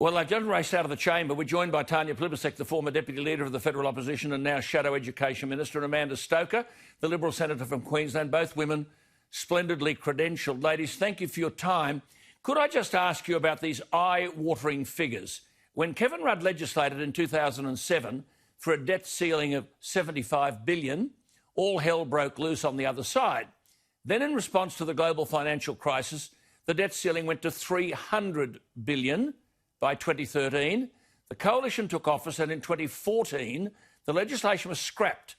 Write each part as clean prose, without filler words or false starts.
Well, they've just raced out of the chamber. We're joined by Tanya Plibersek, the former Deputy Leader of the Federal Opposition and now Shadow Education Minister, and Amanda Stoker, the Liberal Senator from Queensland, both women, splendidly credentialed. Ladies, thank you for your time. Could I just ask you about these eye-watering figures? When Kevin Rudd legislated in 2007 for a debt ceiling of $75 billion, all hell broke loose on the other side. Then, in response to the global financial crisis, the debt ceiling went to $300 billion. By 2013, the coalition took office, and in 2014, the legislation was scrapped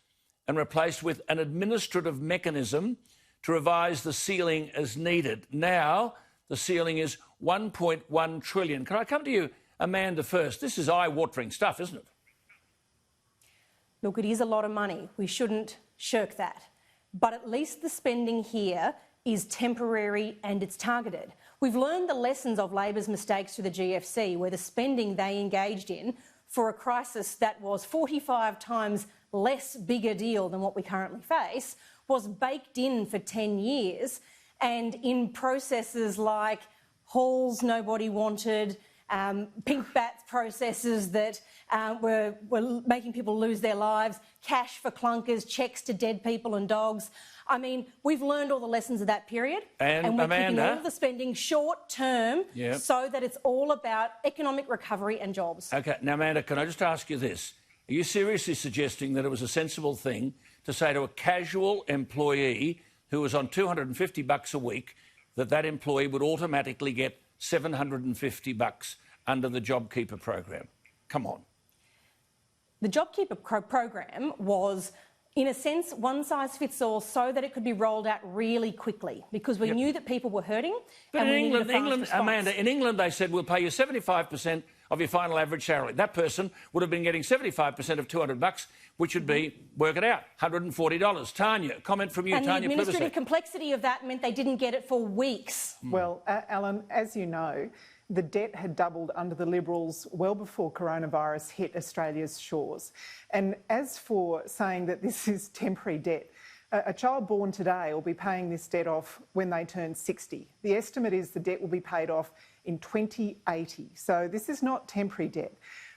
and replaced with an administrative mechanism to revise the ceiling as needed. Now, the ceiling is $1.1 trillion. Can I come to you, Amanda, first? This is eye-watering stuff, isn't it? Look, it is a lot of money. We shouldn't shirk that. But at least the spending here is temporary and it's targeted. We've learned the lessons of Labor's mistakes through the GFC, where the spending they engaged in for a crisis that was 45 times less big a deal than what we currently face was baked in for 10 years, and in processes like halls nobody wanted, pink bats processes that were making people lose their lives, cash for clunkers, cheques to dead people and dogs. I mean, we've learned all the lessons of that period, and we're Amanda, keeping all of the spending short term, yep, so that it's all about economic recovery and jobs. OK, now, Amanda, can I just ask you this? Are you seriously suggesting that it was a sensible thing to say to a casual employee who was on $250 a week that that employee would automatically get $750 under the JobKeeper program? Come on. The JobKeeper program was, in a sense, one size fits all, so that it could be rolled out really quickly, because we knew that people were hurting. But and in we needed a fast England, response. Amanda, in England they said we'll pay you 75% of your final average salary. That person would have been getting 75% of $200, which would be, work it out, $140. Tanya, comment from you, and Tanya Plibersek. The administrative complexity of that meant they didn't get it for weeks. Well, Alan, as you know, the debt had doubled under the Liberals well before coronavirus hit Australia's shores. And as for saying that this is temporary debt, a child born today will be paying this debt off when they turn 60. The estimate is the debt will be paid off in 2080. So this is not temporary debt.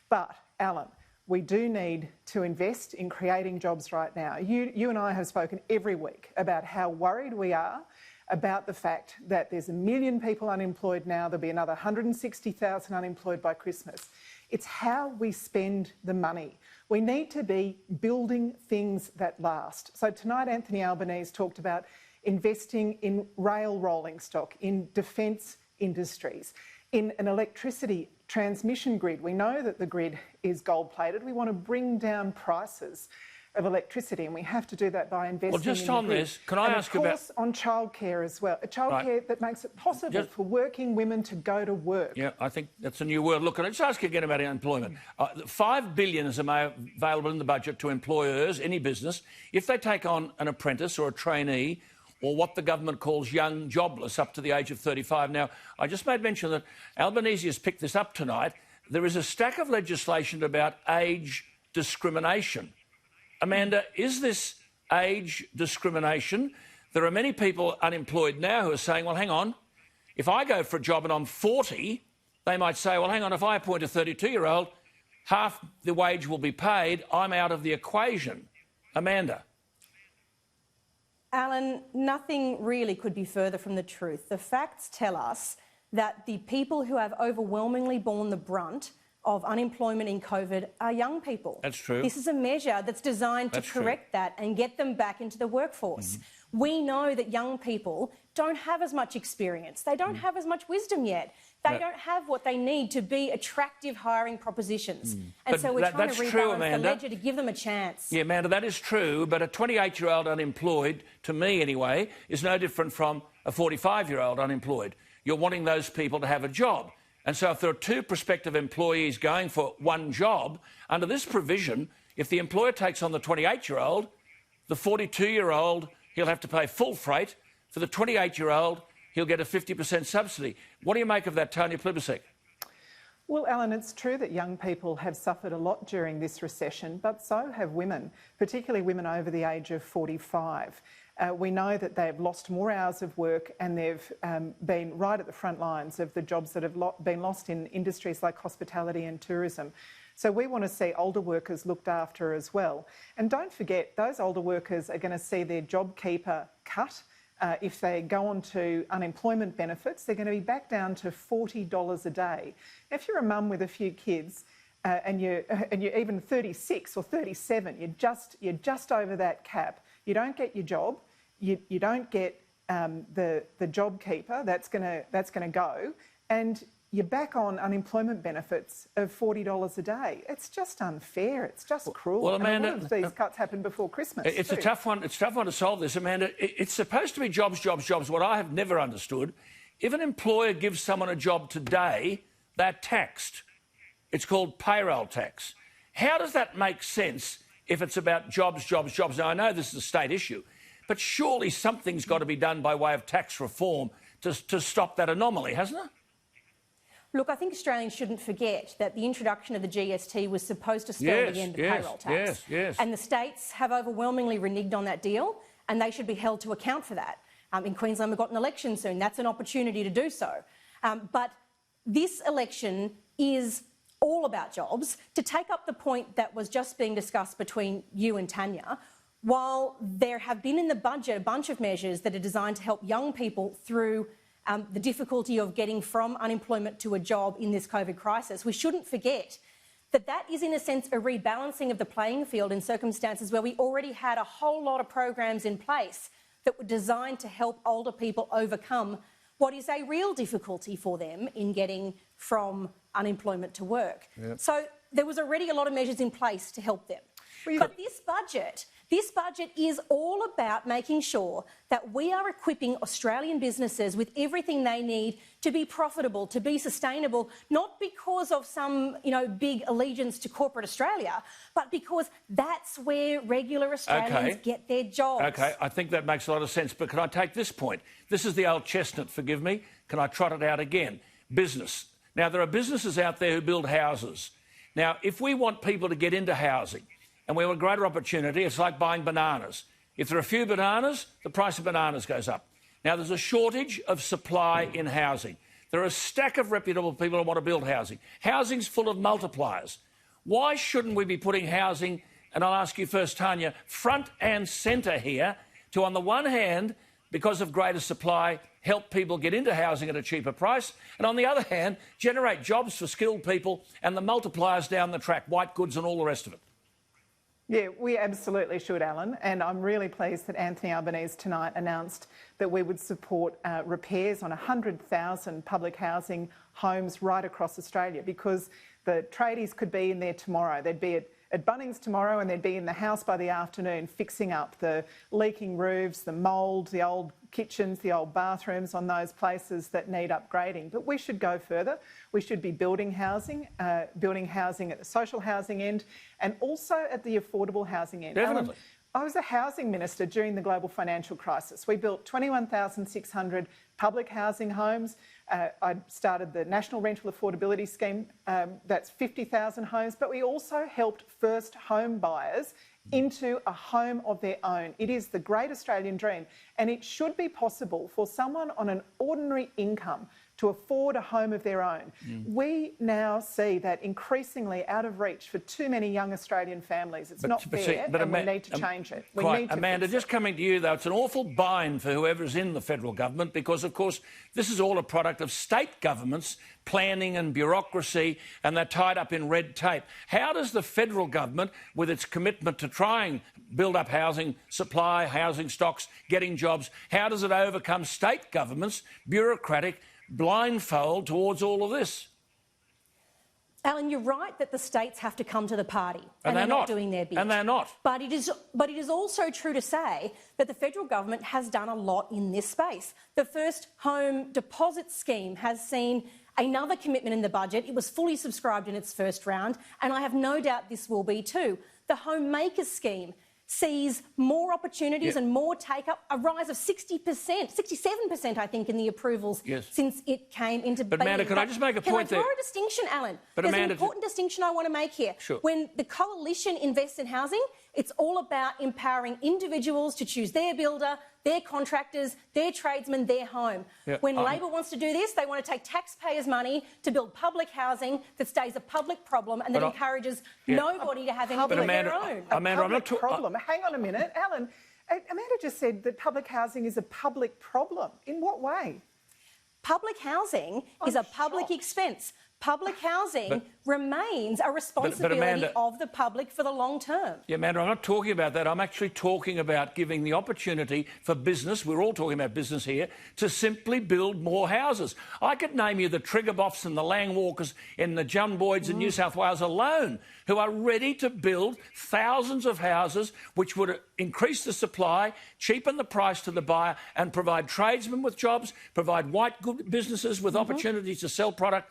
But, Alan, we do need to invest in creating jobs right now. You and I have spoken every week about how worried we are about the fact that there's 1 million people unemployed now, there'll be another 160,000 unemployed by Christmas. It's how we spend the money. We need to be building things that last. So tonight Anthony Albanese talked about investing in rail rolling stock, in defence industries, in an electricity transmission grid. We know that the grid is gold-plated. We want to bring down prices of electricity, and we have to do that by investing well, just in on the grid. this, can I ask about... of course, on childcare as well. Childcare that makes it possible for working women to go to work. Yeah, I think that's a new word. Look, can I just ask you again about employment? $5 billion is available in the budget to employers, any business, if they take on an apprentice or a trainee or what the government calls young jobless up to the age of 35. Now, I just made mention that Albanese has picked this up tonight. There is a stack of legislation about age discrimination. Amanda, is this age discrimination? There are many people unemployed now who are saying, well, hang on, if I go for a job and I'm 40, they might say, well, hang on, if I appoint a 32-year-old, half the wage will be paid, I'm out of the equation. Amanda. Alan, nothing really could be further from the truth. The facts tell us that the people who have overwhelmingly borne the brunt of unemployment in COVID are young people. That's true. This is a measure that's designed to correct that and get them back into the workforce. We know that young people don't have as much experience. They don't have as much wisdom yet. They don't have what they need to be attractive hiring propositions. And but so we're trying to rebalance the ledger to give them a chance. Yeah, Amanda, that is true, but a 28-year-old unemployed, to me anyway, is no different from a 45-year-old unemployed. You're wanting those people to have a job. And so if there are two prospective employees going for one job, under this provision, if the employer takes on the 28-year-old, the 42-year-old, he'll have to pay full freight. For the 28-year-old, he'll get a 50% subsidy. What do you make of that, Tanya Plibersek? Well, Alan, it's true that young people have suffered a lot during this recession, but so have women, particularly women over the age of 45. We know that they've lost more hours of work, and they've been right at the front lines of the jobs that have been lost in industries like hospitality and tourism. So we want to see older workers looked after as well. And don't forget, those older workers are going to see their JobKeeper cut. If they go on to unemployment benefits, they're going to be back down to $40 a day. If you're a mum with a few kids and you're even 36 or 37, you're just over that cap. You don't get your job. You don't get the JobKeeper. That's going to go, and you're back on unemployment benefits of $40 a day. It's just unfair. It's just cruel. Well, Amanda, and a lot of these cuts happen before Christmas. It's a tough one. It's a tough one to solve this, Amanda. It's supposed to be jobs, jobs, jobs. What I have never understood, if an employer gives someone a job today, they're taxed. It's called payroll tax. How does that make sense if it's about jobs, jobs, jobs? Now, I know this is a state issue, but surely something's got to be done by way of tax reform to stop that anomaly, hasn't it? Look, I think Australians shouldn't forget that the introduction of the GST was supposed to spell the end of payroll tax. Yes. And the states have overwhelmingly reneged on that deal, and they should be held to account for that. In Queensland, we've got an election soon. That's an opportunity to do so. But this election is all about jobs. To take up the point that was just being discussed between you and Tanya, while there have been in the budget a bunch of measures that are designed to help young people through the difficulty of getting from unemployment to a job in this COVID crisis, we shouldn't forget that that is, in a sense, a rebalancing of the playing field in circumstances where we already had a whole lot of programs in place that were designed to help older people overcome what is a real difficulty for them in getting from unemployment to work. Yep. So there was already a lot of measures in place to help them. But this budget is all about making sure that we are equipping Australian businesses with everything they need to be profitable, to be sustainable, not because of some, big allegiance to corporate Australia, but because that's where regular Australians get their jobs. OK, I think that makes a lot of sense. But can I take this point? This is the old chestnut, forgive me. Can I trot it out again? Business. Now, there are businesses out there who build houses. Now, if we want people to get into housing, and we have a greater opportunity, it's like buying bananas. If there are a few bananas, the price of bananas goes up. Now, there's a shortage of supply in housing. There are a stack of reputable people who want to build housing. Housing's full of multipliers. Why shouldn't we be putting housing, and I'll ask you first, Tanya, front and centre here to, on the one hand, because of greater supply, help people get into housing at a cheaper price, and on the other hand, generate jobs for skilled people and the multipliers down the track, white goods and all the rest of it? Yeah, we absolutely should, Alan, and I'm really pleased that Anthony Albanese tonight announced that we would support repairs on 100,000 public housing homes right across Australia, because the tradies could be in there tomorrow. They'd be at Bunnings tomorrow, and they'd be in the house by the afternoon fixing up the leaking roofs, the mould, the old kitchens, the old bathrooms on those places that need upgrading. But we should go further. We should be building housing at the social housing end and also at the affordable housing end. Definitely. I was a housing minister during the global financial crisis. We built 21,600 public housing homes. I started the National Rental Affordability Scheme. That's 50,000 homes. But we also helped first home buyers into a home of their own. It is the great Australian dream, and it should be possible for someone on an ordinary income to afford a home of their own. We now see that increasingly out of reach for too many young Australian families. It's not fair, and we need to change it. Amanda, just coming to you, though, it's an awful bind for whoever's in the federal government because, of course, this is all a product of state governments planning and bureaucracy, and they're tied up in red tape. How does the federal government, with its commitment to trying build up housing supply, housing stocks, getting jobs, how does it overcome state governments' bureaucratic blindfold towards all of this? Alan, you're right that the states have to come to the party, and they're not doing their bit. And they're not. But it is also true to say that the federal government has done a lot in this space. The first home deposit scheme has seen another commitment in the budget. It was fully subscribed in its first round, and I have no doubt this will be too. The Homemakers scheme sees more opportunities and more take-up, a rise of 60%, 67%, I think, in the approvals since it came into being. But, Amanda, can I just make a point there? Can I draw a distinction, Alan? But There's Amanda, an important distinction I want to make here. Sure. When the coalition invests in housing, it's all about empowering individuals to choose their builder, their contractors, their tradesmen, their home. Yeah, when Labor wants to do this, they want to take taxpayers' money to build public housing that stays a public problem and that encourages nobody to have anything of their own. Amanda, I'm not problem. Hang on a minute, Alan. Amanda just said that public housing is a public problem. In what way? Public housing is a public expense. Public housing remains a responsibility Amanda, of the public for the long term. Yeah, Amanda, I'm not talking about that. I'm actually talking about giving the opportunity for business, we're all talking about business here, to simply build more houses. I could name you the Triggerboffs and the Langwalkers and the John Boyds in New South Wales alone who are ready to build thousands of houses which would increase the supply, cheapen the price to the buyer and provide tradesmen with jobs, provide white good businesses with opportunities to sell product.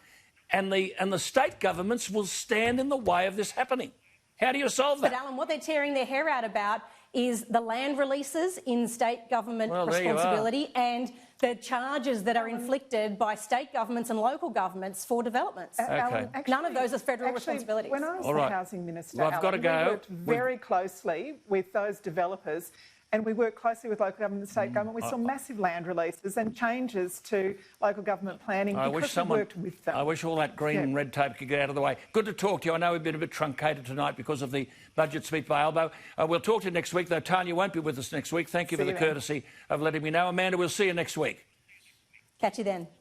And the state governments will stand in the way of this happening. How do you solve that? But, Alan, what they're tearing their hair out about is the land releases in state government responsibility and the charges that are inflicted by state governments and local governments for developments. Alan, none of those are federal responsibilities. When I was the housing minister, I've got to go. We worked very closely with those developers. And we worked closely with local government and state government. We saw massive land releases and changes to local government planning because we worked with them. I wish all that green and red tape could get out of the way. Good to talk to you. I know we've been a bit truncated tonight because of the budget speech by Albo. We'll talk to you next week, though Tanya won't be with us next week. Thank you for the courtesy of letting me know. Amanda, we'll see you next week. Catch you then.